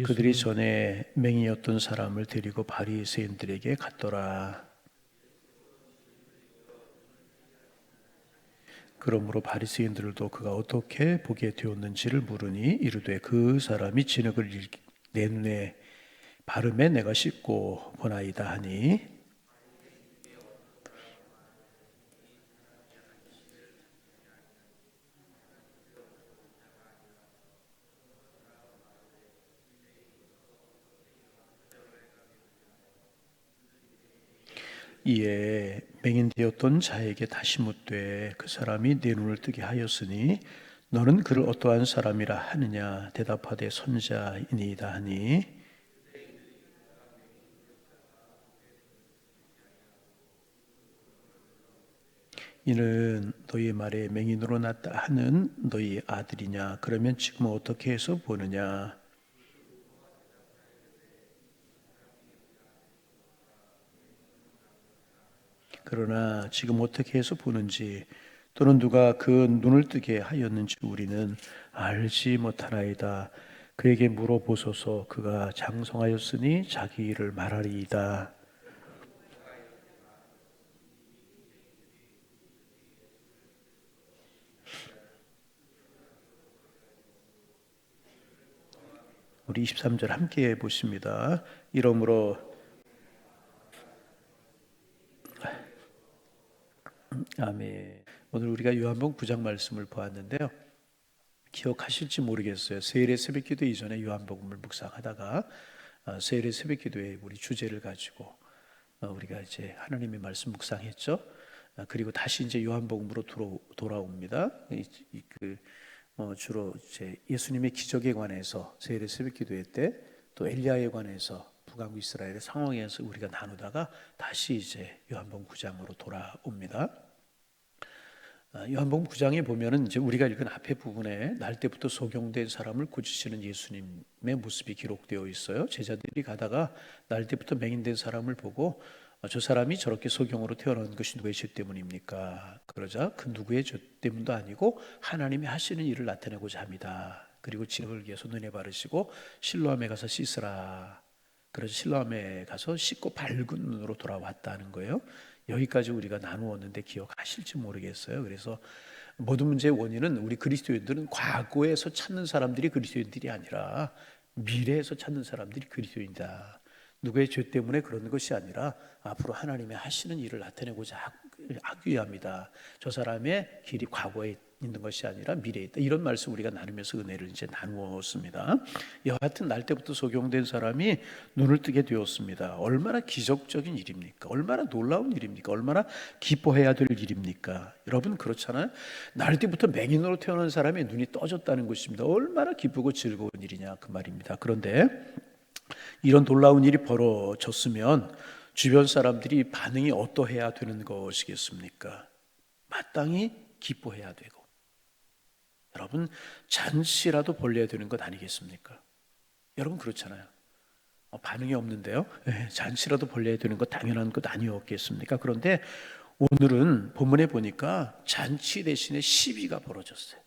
그들이 전에 맹인이었던 사람을 데리고 바리새인들에게 갔더라. 그러므로 바리새인들도 그가 어떻게 보게 되었는지를 물으니 이르되 그 사람이 진흙을 내 눈에 바르매 내가 씻고 보나이다 하니, 이에 맹인되었던 자에게 다시 묻되 그 사람이 내 눈을 뜨게 하였으니 너는 그를 어떠한 사람이라 하느냐. 대답하되 선자이니이다 하니, 이는 너희 말에 맹인으로 났다 하는 너희 아들이냐. 그러면 지금 어떻게 해서 보느냐. 그러나 지금 어떻게 해서 보는지 또는 누가 그 눈을 뜨게 하였는지 우리는 알지 못하나이다. 그에게 물어보소서. 그가 장성하였으니 자기 일을 말하리이다. 우리 23절 함께 보십니다. 이러므로 아멘. 오늘 우리가 요한복음 9장 말씀을 보았는데요. 기억하실지 모르겠어요. 세일의 새벽기도 이전에 요한복음을 묵상하다가 세일의 새벽기도에 우리 주제를 가지고 우리가 이제 하나님의 말씀 묵상했죠. 그리고 다시 이제 요한복음으로 돌아옵니다. 주로 이제 예수님의 기적에 관해서 세일의 새벽기도회 때 또 엘리야에 관해서 북왕구 이스라엘의 상황에서 우리가 나누다가 다시 이제 요한복음 9장으로 돌아옵니다. 요한복음 9장에 보면은 이제 우리가 읽은 앞에 부분에 날 때부터 소경된 사람을 고치시는 예수님의 모습이 기록되어 있어요. 제자들이 가다가 날 때부터 맹인된 사람을 보고 저 사람이 저렇게 소경으로 태어난 것이 누구의 죄 때문입니까? 그러자 그 누구의 죄 때문도 아니고 하나님이 하시는 일을 나타내고자 합니다. 그리고 진흙을 위해서 눈에 바르시고 실로암에 가서 씻으라. 그래서 실로암에 가서 씻고 밝은 눈으로 돌아왔다는 거예요. 여기까지 우리가 나누었는데 기억하실지 모르겠어요. 그래서 모든 문제의 원인은 우리 그리스도인들은 과거에서 찾는 사람들이 그리스도인들이 아니라 미래에서 찾는 사람들이 그리스도인이다. 누구의 죄 때문에 그런 것이 아니라 앞으로 하나님의 하시는 일을 나타내고자 하기 위함이다. 저 사람의 길이 과거에 있는 것이 아니라 미래에 있다. 이런 말씀 우리가 나누면서 은혜를 이제 나누었습니다. 여하튼 날 때부터 소경된 사람이 눈을 뜨게 되었습니다. 얼마나 기적적인 일입니까? 얼마나 놀라운 일입니까? 얼마나 기뻐해야 될 일입니까? 여러분 그렇잖아요. 날 때부터 맹인으로 태어난 사람의 눈이 떠졌다는 것입니다. 얼마나 기쁘고 즐거운 일이냐 그 말입니다. 그런데 이런 놀라운 일이 벌어졌으면 주변 사람들이 반응이 어떠해야 되는 것이겠습니까? 마땅히 기뻐해야 되고, 여러분 잔치라도 벌려야 되는 것 아니겠습니까? 여러분 그렇잖아요. 반응이 없는데요. 잔치라도 벌려야 되는 것 당연한 것 아니었겠습니까? 그런데 오늘은 본문에 보니까 잔치 대신에 시비가 벌어졌어요.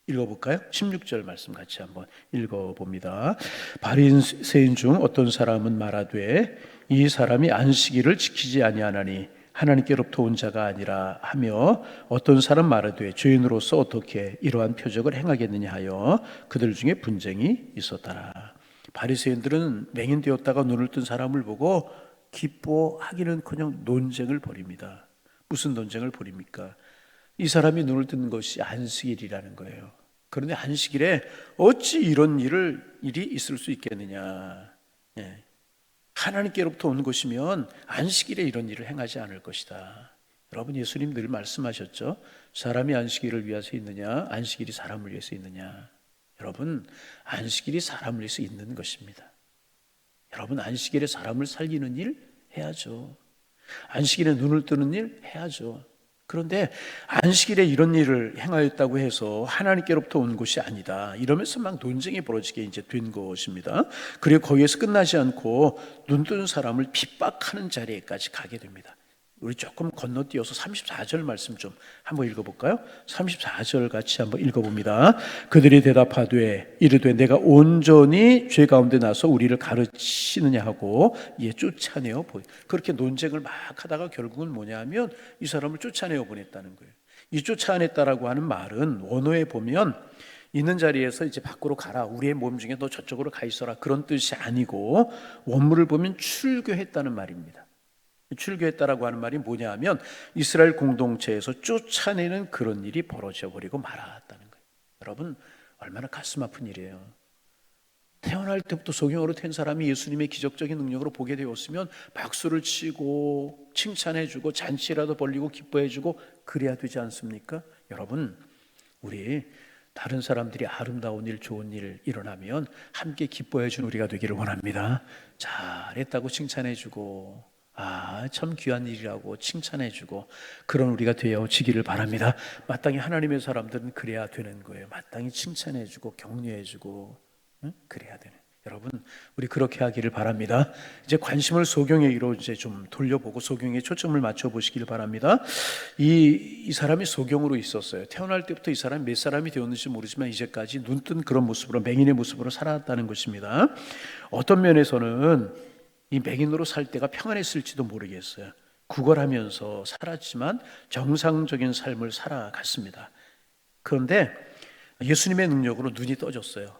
읽어볼까요? 16절 말씀 같이 한번 읽어봅니다. 바리새인 중 어떤 사람은 말하되 이 사람이 안식일을 지키지 아니하나니 하나님께로부터 온 자가 아니라 하며, 어떤 사람 말하되 죄인으로서 어떻게 이러한 표적을 행하겠느냐 하여 그들 중에 분쟁이 있었더라. 바리새인들은 맹인되었다가 눈을 뜬 사람을 보고 기뻐하기는커녕 논쟁을 벌입니다. 무슨 논쟁을 벌입니까? 이 사람이 눈을 뜬 것이 안식일이라는 거예요. 그런데 안식일에 어찌 이런 일이 있을 수 있겠느냐. 하나님께로부터 온 것이면 안식일에 이런 일을 행하지 않을 것이다. 여러분 예수님 늘 말씀하셨죠. 사람이 안식일을 위해서 있느냐, 안식일이 사람을 위해서 있느냐. 여러분 안식일이 사람을 위해서 있는 것입니다. 여러분 안식일에 사람을 살리는 일 해야죠. 안식일에 눈을 뜨는 일 해야죠. 그런데 안식일에 이런 일을 행하였다고 해서 하나님께로부터 온 것이 아니다. 이러면서 막 논쟁이 벌어지게 이제 된 것입니다. 그리고 거기에서 끝나지 않고 눈 뜨는 사람을 핍박하는 자리에까지 가게 됩니다. 우리 조금 건너뛰어서 34절 말씀 좀 한번 읽어볼까요? 34절 같이 한번 읽어봅니다. 그들이 대답하되 이르되 내가 온전히 죄 가운데 나서 우리를 가르치느냐 하고 이에 쫓아내어 보이. 그렇게 논쟁을 막 하다가 결국은 뭐냐면 이 사람을 쫓아내어 보냈다는 거예요. 이 쫓아냈다라고 하는 말은 원어에 보면 있는 자리에서 이제 밖으로 가라, 우리의 몸 중에 너 저쪽으로 가 있어라, 그런 뜻이 아니고 원문을 보면 출교했다는 말입니다. 출교했다라고 하는 말이 뭐냐 하면 이스라엘 공동체에서 쫓아내는 그런 일이 벌어져 버리고 말았다는 거예요. 여러분, 얼마나 가슴 아픈 일이에요. 태어날 때부터 소경으로 된 사람이 예수님의 기적적인 능력으로 보게 되었으면 박수를 치고 칭찬해주고 잔치라도 벌리고 기뻐해주고 그래야 되지 않습니까? 여러분, 우리 다른 사람들이 아름다운 일, 좋은 일 일어나면 함께 기뻐해주는 우리가 되기를 원합니다. 잘했다고 칭찬해주고 참 귀한 일이라고 칭찬해주고 그런 우리가 되어지기를 바랍니다. 마땅히 하나님의 사람들은 그래야 되는 거예요. 마땅히 칭찬해주고 격려해주고 그래야 되는. 여러분, 우리 그렇게 하기를 바랍니다. 이제 관심을 소경에게로 이제 좀 돌려보고 소경에 초점을 맞춰 보시길 바랍니다. 이 사람이 소경으로 있었어요. 태어날 때부터 이 사람이 몇 사람이 되었는지 모르지만 이제까지 눈뜬 그런 모습으로, 맹인의 모습으로 살아왔다는 것입니다. 어떤 면에서는 이 맹인으로 살 때가 평안했을지도 모르겠어요. 구걸하면서 살았지만 정상적인 삶을 살아갔습니다. 그런데 예수님의 능력으로 눈이 떠졌어요.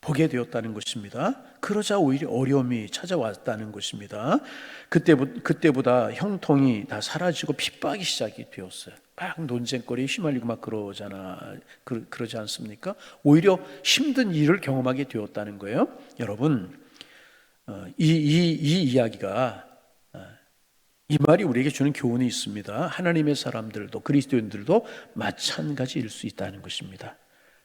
보게 되었다는 것입니다. 그러자 오히려 어려움이 찾아왔다는 것입니다. 그때보다 형통이 다 사라지고 핍박이 시작이 되었어요. 막 논쟁거리에 휘말리고 막 그러지 않습니까? 오히려 힘든 일을 경험하게 되었다는 거예요. 여러분, 이 이야기가, 이 말이 우리에게 주는 교훈이 있습니다. 하나님의 사람들도 그리스도인들도 마찬가지일 수 있다는 것입니다.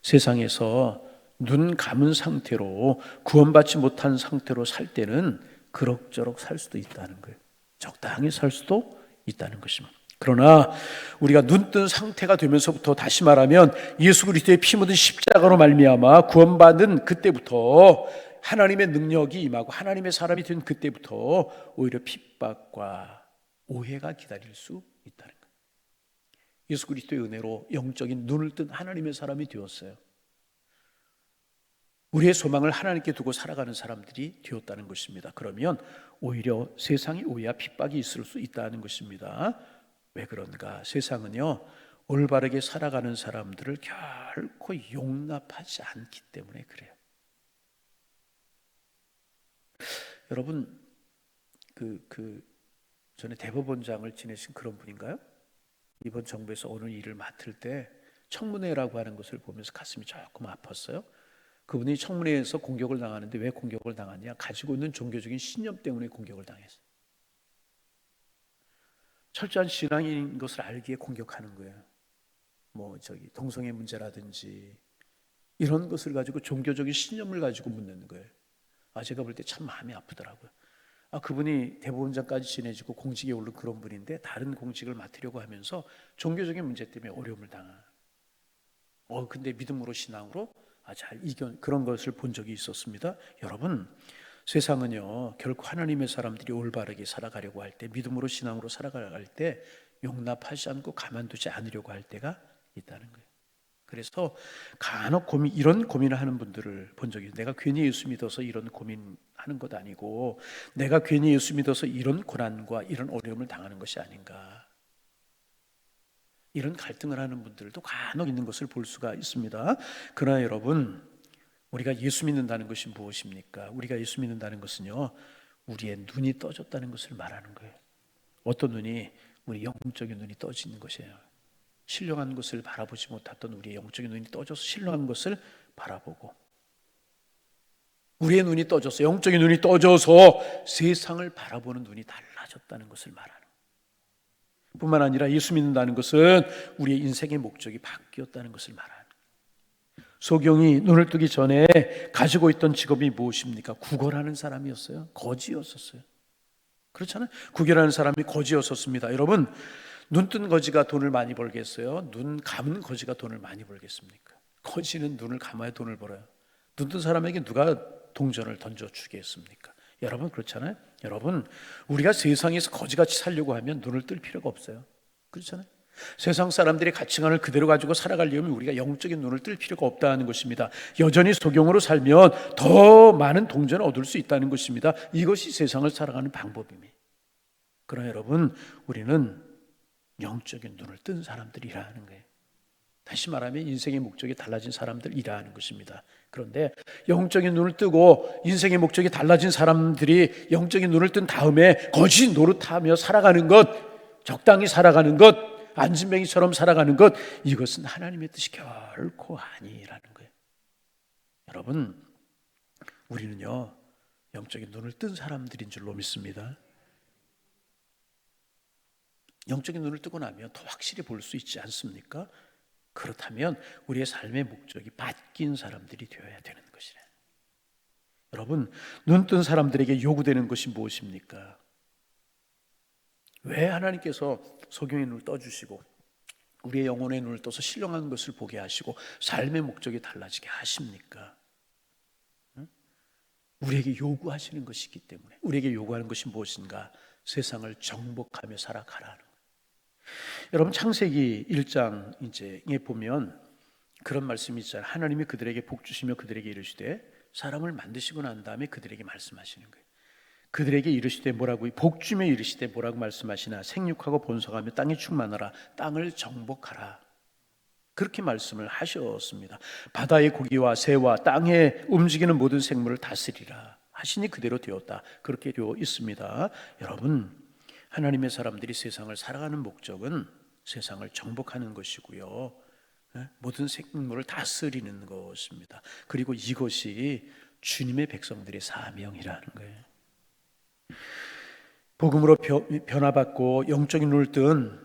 세상에서 눈 감은 상태로 구원받지 못한 상태로 살 때는 그럭저럭 살 수도 있다는 거예요. 적당히 살 수도 있다는 것입니다. 그러나 우리가 눈뜬 상태가 되면서부터, 다시 말하면 예수 그리스도의 피 묻은 십자가로 말미암아 구원받은 그때부터 하나님의 능력이 임하고 하나님의 사람이 된 그때부터 오히려 핍박과 오해가 기다릴 수 있다는 거예요. 예수 그리스도의 은혜로 영적인 눈을 뜬 하나님의 사람이 되었어요. 우리의 소망을 하나님께 두고 살아가는 사람들이 되었다는 것입니다. 그러면 오히려 세상의 오해와 핍박이 있을 수 있다는 것입니다. 왜 그런가? 세상은요, 올바르게 살아가는 사람들을 결코 용납하지 않기 때문에 그래요. 여러분, 전에 대법원장을 지내신 그런 분인가요? 이번 정부에서 어느 일을 맡을 때 청문회라고 하는 것을 보면서 가슴이 조금 아팠어요. 그분이 청문회에서 공격을 당하는데 왜 공격을 당하냐? 가지고 있는 종교적인 신념 때문에 공격을 당했어요. 철저한 신앙인 것을 알기에 공격하는 거예요. 동성애 문제라든지 이런 것을 가지고 종교적인 신념을 가지고 묻는 거예요. 제가 볼 때 참 마음이 아프더라고요. 그분이 대법원장까지 지내지고 공직에 오른 그런 분인데 다른 공직을 맡으려고 하면서 종교적인 문제 때문에 어려움을 당한. 근데 믿음으로 신앙으로 잘 그런 것을 본 적이 있었습니다. 여러분, 세상은요, 결코 하나님의 사람들이 올바르게 살아가려고 할 때, 믿음으로 신앙으로 살아갈 때 용납하지 않고 가만두지 않으려고 할 때가 있다는 거예요. 그래서 간혹 이런 고민을 하는 분들을 본 적이 있어요. 내가 괜히 예수 믿어서 이런 고민하는 것 아니고 내가 괜히 예수 믿어서 이런 고난과 이런 어려움을 당하는 것이 아닌가, 이런 갈등을 하는 분들도 간혹 있는 것을 볼 수가 있습니다. 그러나 여러분, 우리가 예수 믿는다는 것이 무엇입니까? 우리가 예수 믿는다는 것은요, 우리의 눈이 떠졌다는 것을 말하는 거예요. 어떤 눈이? 우리 영적인 눈이 떠지는 것이에요. 신령한 것을 바라보지 못했던 우리의 영적인 눈이 떠져서 신령한 것을 바라보고, 우리의 눈이 떠져서, 영적인 눈이 떠져서 세상을 바라보는 눈이 달라졌다는 것을 말하는 거예요. 뿐만 아니라 예수 믿는다는 것은 우리의 인생의 목적이 바뀌었다는 것을 말하는 거예요. 소경이 눈을 뜨기 전에 가지고 있던 직업이 무엇입니까? 구걸하는 사람이었어요. 거지였었어요. 그렇잖아요. 구걸하는 사람이 거지였었습니다. 여러분, 눈뜬 거지가 돈을 많이 벌겠어요? 눈 감은 거지가 돈을 많이 벌겠습니까? 거지는 눈을 감아야 돈을 벌어요. 눈뜬 사람에게 누가 동전을 던져주겠습니까? 여러분 그렇잖아요. 여러분 우리가 세상에서 거지같이 살려고 하면 눈을 뜰 필요가 없어요. 그렇잖아요. 세상 사람들의 가치관을 그대로 가지고 살아가려면 우리가 영적인 눈을 뜰 필요가 없다는 것입니다. 여전히 소경으로 살면 더 많은 동전을 얻을 수 있다는 것입니다. 이것이 세상을 살아가는 방법입니다. 그러나 여러분 우리는 영적인 눈을 뜬 사람들이라는 거예요. 다시 말하면 인생의 목적이 달라진 사람들이라는 것입니다. 그런데 영적인 눈을 뜨고 인생의 목적이 달라진 사람들이 영적인 눈을 뜬 다음에 거짓 노릇하며 살아가는 것, 적당히 살아가는 것, 안진뱅이처럼 살아가는 것, 이것은 하나님의 뜻이 결코 아니라는 거예요. 여러분 우리는요 영적인 눈을 뜬 사람들인 줄로 믿습니다. 영적인 눈을 뜨고 나면 더 확실히 볼 수 있지 않습니까? 그렇다면 우리의 삶의 목적이 바뀐 사람들이 되어야 되는 것이래. 여러분 눈 뜬 사람들에게 요구되는 것이 무엇입니까? 왜 하나님께서 소경의 눈을 떠주시고 우리의 영혼의 눈을 떠서 신령한 것을 보게 하시고 삶의 목적이 달라지게 하십니까? 우리에게 요구하시는 것이기 때문에. 우리에게 요구하는 것이 무엇인가? 세상을 정복하며 살아가라는 거예요. 여러분 창세기 1장에 보면 그런 말씀이 있잖아요. 하나님이 그들에게 복 주시며 그들에게 이르시되 사람을 만드시고 난 다음에 그들에게 말씀하시는 거예요. 그들에게 이르시되 뭐라고? 복 주며 이르시되 뭐라고 말씀하시나? 생육하고 번성하며 땅에 충만하라. 땅을 정복하라. 그렇게 말씀을 하셨습니다. 바다의 고기와 새와 땅에 움직이는 모든 생물을 다스리라 하시니 그대로 되었다. 그렇게 되어 있습니다. 여러분 하나님의 사람들이 세상을 살아가는 목적은 세상을 정복하는 것이고요, 모든 생물을 다스리는 것입니다. 그리고 이것이 주님의 백성들의 사명이라는 거예요. 복음으로 변화받고 영적인 눈을 뜬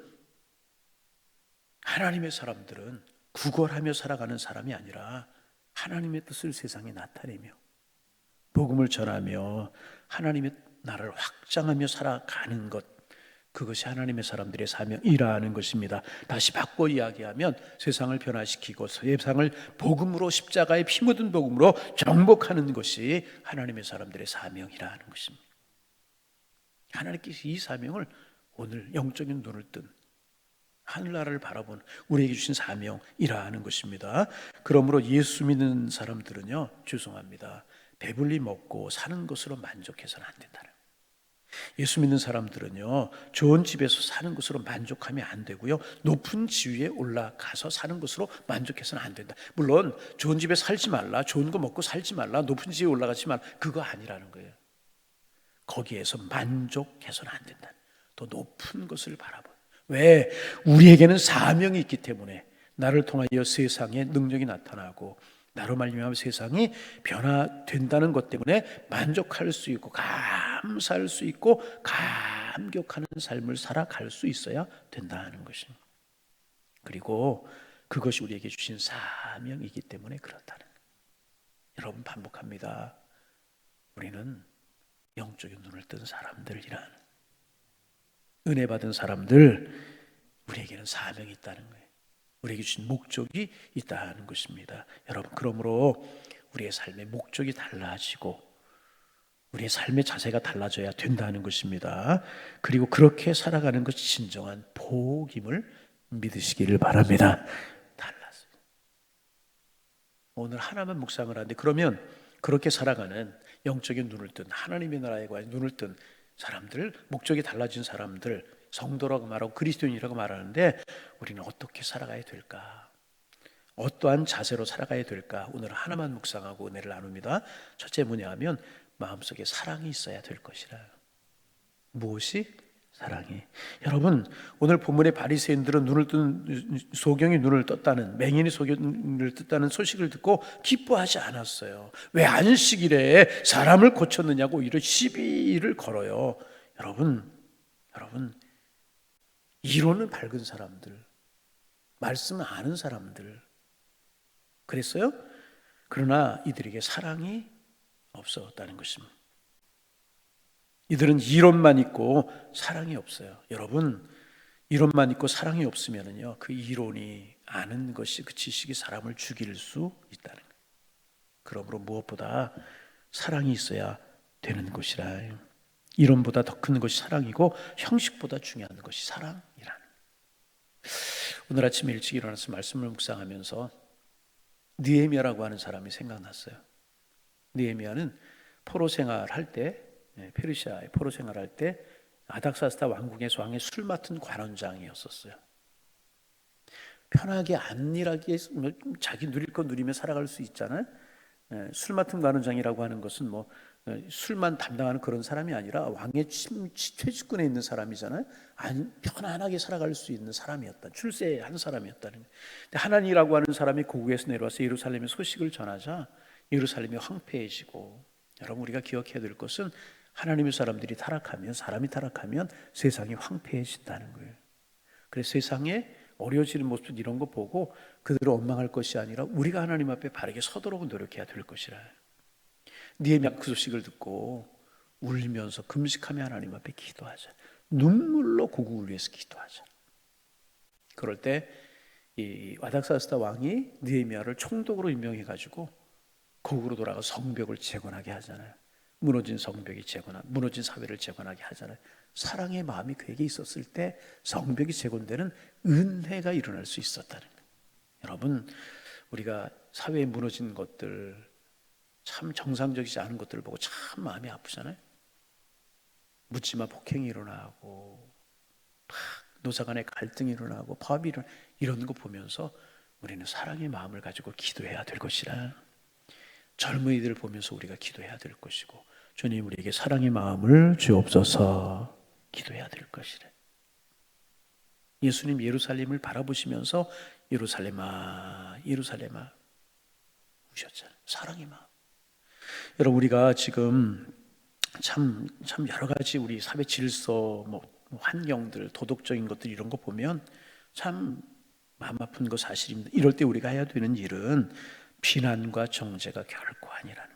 하나님의 사람들은 구걸하며 살아가는 사람이 아니라 하나님의 뜻을 세상에 나타내며 복음을 전하며 하나님의 나라를 확장하며 살아가는 것, 그것이 하나님의 사람들의 사명이라는 것입니다. 다시 바꿔 이야기하면 세상을 변화시키고 세상을 복음으로, 십자가의 피 묻은 복음으로 정복하는 것이 하나님의 사람들의 사명이라는 것입니다. 하나님께서 이 사명을 오늘 영적인 눈을 뜬 하늘나라를 바라본 우리에게 주신 사명이라는 것입니다. 그러므로 예수 믿는 사람들은요, 죄송합니다, 배불리 먹고 사는 것으로 만족해서는 안 된다는 거예요. 예수 믿는 사람들은요, 좋은 집에서 사는 것으로 만족하면 안 되고요, 높은 지위에 올라가서 사는 것으로 만족해서는 안 된다. 물론 좋은 집에 살지 말라, 좋은 거 먹고 살지 말라, 높은 지위에 올라가지 말라, 그거 아니라는 거예요. 거기에서 만족해서는 안 된다. 더 높은 것을 바라본. 왜? 우리에게는 사명이 있기 때문에 나를 통하여 세상에 능력이 나타나고 나로 말미암아 세상이 변화된다는 것 때문에 만족할 수 있고 감사할 수 있고 감격하는 삶을 살아갈 수 있어야 된다는 것입니다. 그리고 그것이 우리에게 주신 사명이기 때문에 그렇다는 거예요. 여러분 반복합니다. 우리는 영적인 눈을 뜬 사람들이란, 은혜 받은 사람들, 우리에게는 사명이 있다는 거예요. 우리에게 주신 목적이 있다는 것입니다. 여러분, 그러므로 우리의 삶의 목적이 달라지고 우리의 삶의 자세가 달라져야 된다는 것입니다. 그리고 그렇게 살아가는 것이 진정한 복임을 믿으시기를 바랍니다. 달랐어요. 오늘 하나만 묵상을 하는데, 그러면 그렇게 살아가는 영적인 눈을 뜬 하나님의 나라에 관한 눈을 뜬 사람들, 목적이 달라진 사람들, 성도라고 말하고 그리스도인이라고 말하는데 우리는 어떻게 살아가야 될까? 어떠한 자세로 살아가야 될까? 오늘 하나만 묵상하고 은혜를 나눕니다. 첫째 뭐냐면 마음속에 사랑이 있어야 될 것이라. 무엇이? 사랑이. 여러분, 오늘 본문의 바리새인들은 눈을 뜬 소경이 눈을 떴다는, 맹인이 소경을 떴다는 소식을 듣고 기뻐하지 않았어요. 왜 안식일에 사람을 고쳤느냐고 이런 시비를 걸어요. 여러분, 이론은 밝은 사람들, 말씀을 아는 사람들 그랬어요. 그러나 이들에게 사랑이 없었다는 것입니다. 이들은 이론만 있고 사랑이 없어요. 여러분, 이론만 있고 사랑이 없으면은요, 그 이론이 아는 것이, 그 지식이 사람을 죽일 수 있다는 거예요. 그러므로 무엇보다 사랑이 있어야 되는 것이라. 이론보다 더 큰 것이 사랑이고 형식보다 중요한 것이 사랑이라는. 오늘 아침 일찍 일어나서 말씀을 묵상하면서 느헤미야라고 하는 사람이 생각났어요. 느헤미야는 포로 생활할 때, 페르시아의 포로 생활할 때 아닥사스다 왕궁의 왕의 술 맡은 관원장이었었어요. 편하게 안일하게 자기 누릴 거 누리며 살아갈 수 있잖아요. 술 맡은 관원장이라고 하는 것은 뭐 술만 담당하는 그런 사람이 아니라 왕의 최측근에 있는 사람이잖아요. 편안하게 살아갈 수 있는 사람이었다. 출세한 사람이었다는 거예요. 근데 하나니라고 하는 사람이 고국에서 내려와서 예루살렘의 소식을 전하자 예루살렘이 황폐해지고, 여러분 우리가 기억해야 될 것은 하나님의 사람들이 타락하면, 사람이 타락하면 세상이 황폐해진다는 거예요. 그래서 세상에 어려워지는 모습 이런 거 보고 그들을 원망할 것이 아니라 우리가 하나님 앞에 바르게 서도록 노력해야 될 것이라. 느헤미야 그 소식을 듣고 울면서 금식하며 하나님 앞에 기도하자. 눈물로 고국을 위해서 기도하자. 그럴 때 이 아닥사스다 왕이 느헤미야를 총독으로 임명해 가지고 고국으로 돌아가 성벽을 재건하게 하잖아요. 무너진 성벽이 무너진 사회를 재건하게 하잖아요. 사랑의 마음이 그에게 있었을 때 성벽이 재건되는 은혜가 일어날 수 있었다는 거예요. 여러분, 우리가 사회에 무너진 것들, 참 정상적이지 않은 것들을 보고 참 마음이 아프잖아요. 묻지마 폭행이 일어나고 노사 간의 갈등이 일어나고 파업이 일어나고 이런 거 보면서 우리는 사랑의 마음을 가지고 기도해야 될 것이라. 젊은이들을 보면서 우리가 기도해야 될 것이고, 주님 우리에게 사랑의 마음을 주옵소서 기도해야 될 것이래. 예수님 예루살렘을 바라보시면서 예루살렘아 예루살렘아 우셨잖아요. 사랑의 마음. 여러분 우리가 지금 참 여러 가지 우리 사회 질서, 환경들, 도덕적인 것들 이런 거 보면 참 마음 아픈 거 사실입니다. 이럴 때 우리가 해야 되는 일은 비난과 정죄가 결코 아니라는,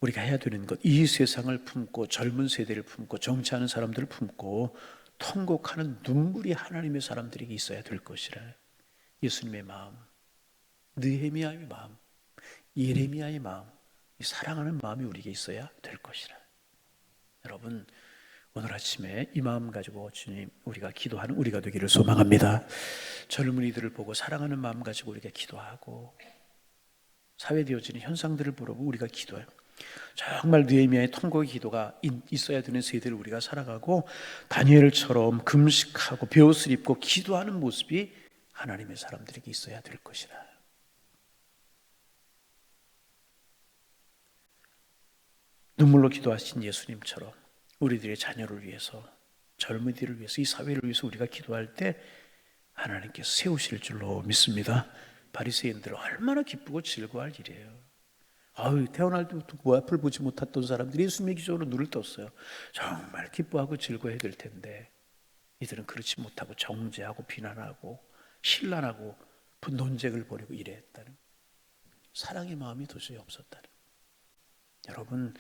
우리가 해야 되는 것, 이 세상을 품고 젊은 세대를 품고 정치하는 사람들을 품고 통곡하는 눈물이 하나님의 사람들에게 있어야 될 것이라. 예수님의 마음, 느헤미야의 마음, 예레미야의 마음, 사랑하는 마음이 우리에게 있어야 될 것이라. 여러분 오늘 아침에 이 마음 가지고 주님 우리가 기도하는 우리가 되기를 소망합니다. 젊은이들을 보고 사랑하는 마음 가지고 우리가 기도하고, 사회되어지는 현상들을 보고 우리가 기도해요. 정말 느헤미야의 통곡의 기도가 있어야 되는 세대를 우리가 살아가고, 다니엘처럼 금식하고 베옷을 입고 기도하는 모습이 하나님의 사람들에게 있어야 될 것이라. 눈물로 기도하신 예수님처럼 우리들의 자녀를 위해서, 젊은이들을 위해서, 이 사회를 위해서 우리가 기도할 때 하나님께서 세우실 줄로 믿습니다. 바리새인들은 얼마나 기쁘고 즐거워할 일이에요. 태어날 때부터 그 앞을 보지 못했던 사람들이 예수님의 기적으로 눈을 떴어요. 정말 기뻐하고 즐거워해야 될 텐데 이들은 그렇지 못하고 정죄하고 비난하고 신란하고 논쟁을 벌이고 이래했다는, 사랑의 마음이 도저히 없었다는. 여러분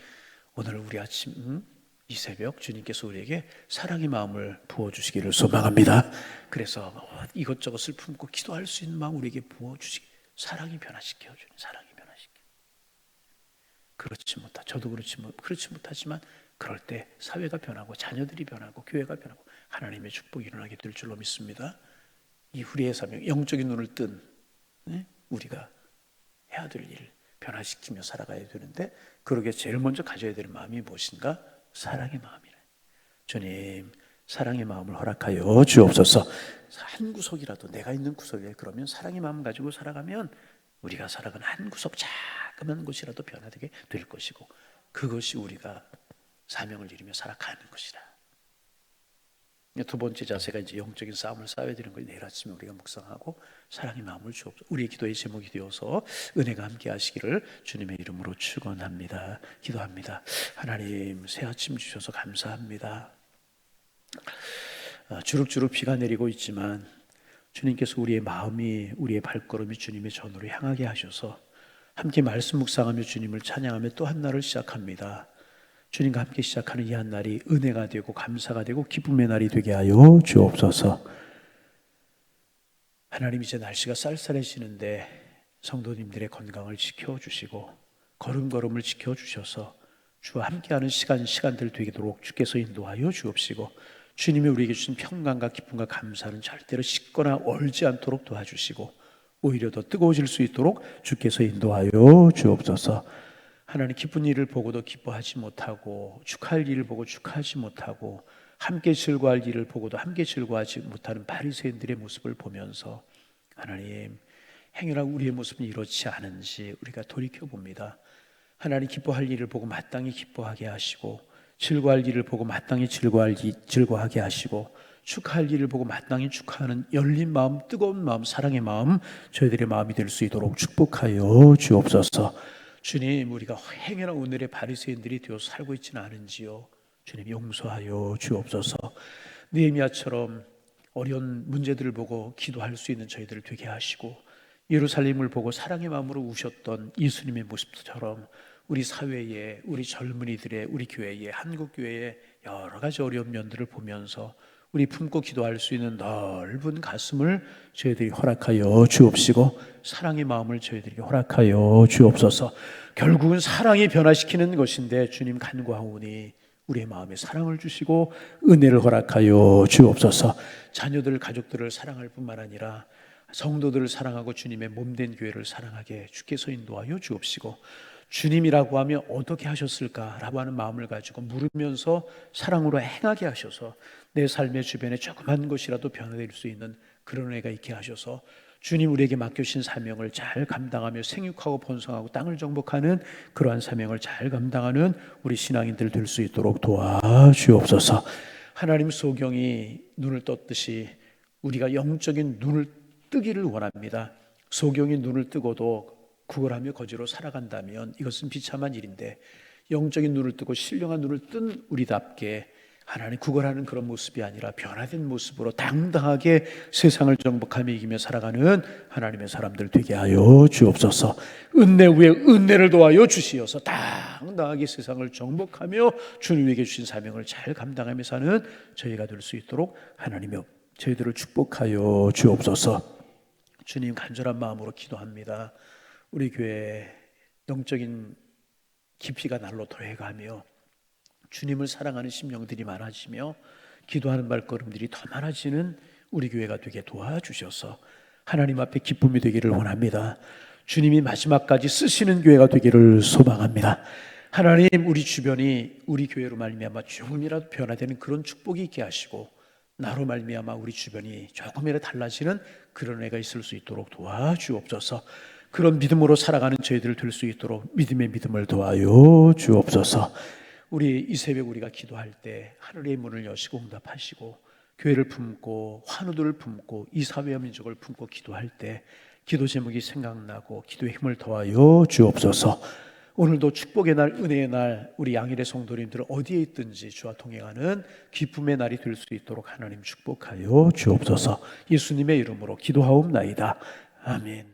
오늘 우리 아침 이 새벽 주님께서 우리에게 사랑의 마음을 부어주시기를 소망합니다. 그래서 이것저것을 품고 기도할 수 있는 마음 우리에게 부어주시기, 사랑이 변화시켜주는, 사랑이 변화시켜. 저도 그렇지 못하지만 그럴 때 사회가 변하고 자녀들이 변하고 교회가 변하고 하나님의 축복이 일어나게 될 줄로 믿습니다. 이 우리의 사명, 영적인 눈을 뜬 우리가 해야 될 일 변화시키며 살아가야 되는데, 그러게 제일 먼저 가져야 될 마음이 무엇인가? 사랑의 마음이래. 주님 사랑의 마음을 허락하여 주옵소서. 한 구석이라도, 내가 있는 구석에 그러면 사랑의 마음 가지고 살아가면 우리가 살아가는 한 구석 자그마한 곳이라도 변화되게 될 것이고, 그것이 우리가 사명을 이루며 살아가는 것이라. 두 번째 자세가 이제 영적인 싸움을 싸워야 되는 거예요. 내일 아침에 우리가 묵상하고 사랑의 마음을 주옵소서. 우리의 기도의 제목이 되어서 은혜가 함께 하시기를 주님의 이름으로 축원합니다. 기도합니다. 하나님 새 아침 주셔서 감사합니다. 주룩주룩 비가 내리고 있지만 주님께서 우리의 마음이, 우리의 발걸음이 주님의 전으로 향하게 하셔서 함께 말씀 묵상하며 주님을 찬양하며 또 한 날을 시작합니다. 주님과 함께 시작하는 이 한 날이 은혜가 되고 감사가 되고 기쁨의 날이 되게 하여 주옵소서. 하나님 이제 날씨가 쌀쌀해지는데 성도님들의 건강을 지켜주시고 걸음걸음을 지켜주셔서 주와 함께하는 시간들 되도록 주께서 인도하여 주옵시고, 주님이 우리에게 주신 평강과 기쁨과 감사는 절대로 식거나 얼지 않도록 도와주시고, 오히려 더 뜨거워질 수 있도록 주께서 인도하여 주옵소서. 하나님, 기쁜 일을 보고도 기뻐하지 못하고, 축하할 일을 보고 축하하지 못하고, 함께 즐거워할 일을 보고도 함께 즐거워하지 못하는 바리새인들의 모습을 보면서 하나님, 행여나 우리의 모습은 이렇지 않은지 우리가 돌이켜봅니다. 하나님, 기뻐할 일을 보고 마땅히 기뻐하게 하시고, 즐거워할 일을 보고 마땅히 즐거워하게 하시고, 축하할 일을 보고 마땅히 축하하는 열린 마음, 뜨거운 마음, 사랑의 마음, 저희들의 마음이 될 수 있도록 축복하여 주옵소서. 주님, 우리가 행여나 오늘의 바리새인들이 되어 살고 있지는 않은지요. 주님, 용서하여 주옵소서. 느헤미야처럼 어려운 문제들을 보고 기도할 수 있는 저희들을 되게 하시고, 예루살렘을 보고 사랑의 마음으로 우셨던 예수님의 모습처럼 우리 사회에, 우리 젊은이들의, 우리 교회에, 한국교회의 여러 가지 어려운 면들을 보면서 우리 품고 기도할 수 있는 넓은 가슴을 저희들이 허락하여 주옵시고, 사랑의 마음을 저희들에게 허락하여 주옵소서. 결국은 사랑이 변화시키는 것인데 주님 간구하오니 우리의 마음에 사랑을 주시고 은혜를 허락하여 주옵소서. 자녀들, 가족들을 사랑할 뿐만 아니라 성도들을 사랑하고 주님의 몸된 교회를 사랑하게 주께서 인도하여 주옵시고, 주님이라고 하면 어떻게 하셨을까라고 하는 마음을 가지고 물으면서 사랑으로 행하게 하셔서 내 삶의 주변에 조그만 것이라도 변화될 수 있는 그런 은혜가 있게 하셔서 주님 우리에게 맡겨주신 사명을 잘 감당하며 생육하고 번성하고 땅을 정복하는 그러한 사명을 잘 감당하는 우리 신앙인들 될 수 있도록 도와주옵소서. 하나님, 소경이 눈을 떴듯이 우리가 영적인 눈을 뜨기를 원합니다. 소경이 눈을 뜨고도 구걸하며 거지로 살아간다면 이것은 비참한 일인데, 영적인 눈을 뜨고 신령한 눈을 뜬 우리답게 하나님 구걸하는 그런 모습이 아니라 변화된 모습으로 당당하게 세상을 정복하며 이기며 살아가는 하나님의 사람들 되게 하여 주옵소서. 은혜 위에 은혜를 더하여 주시어서 당당하게 세상을 정복하며 주님에게 주신 사명을 잘 감당하며 사는 저희가 될 수 있도록 하나님이 저희들을 축복하여 주옵소서. 주님, 간절한 마음으로 기도합니다. 우리 교회 영적인 깊이가 날로 더해가며 주님을 사랑하는 심령들이 많아지며 기도하는 발걸음들이 더 많아지는 우리 교회가 되게 도와주셔서 하나님 앞에 기쁨이 되기를 원합니다. 주님이 마지막까지 쓰시는 교회가 되기를 소망합니다. 하나님, 우리 주변이 우리 교회로 말미암아 조금이라도 변화되는 그런 축복이 있게 하시고, 나로 말미암아 우리 주변이 조금이라도 달라지는 그런 애가 있을 수 있도록 도와주옵소서. 그런 믿음으로 살아가는 저희들 될 수 있도록 믿음의 믿음을 도와요 주옵소서. 우리 이 새벽 우리가 기도할 때 하늘의 문을 여시고 응답하시고, 교회를 품고 환우들을 품고 이 사회와 민족을 품고 기도할 때 기도 제목이 생각나고 기도의 힘을 더하여 주옵소서. 오늘도 축복의 날, 은혜의 날, 우리 양일의 성도님들 어디에 있든지 주와 동행하는 기쁨의 날이 될 수 있도록 하나님 축복하여 주옵소서. 예수님의 이름으로 기도하옵나이다. 아멘.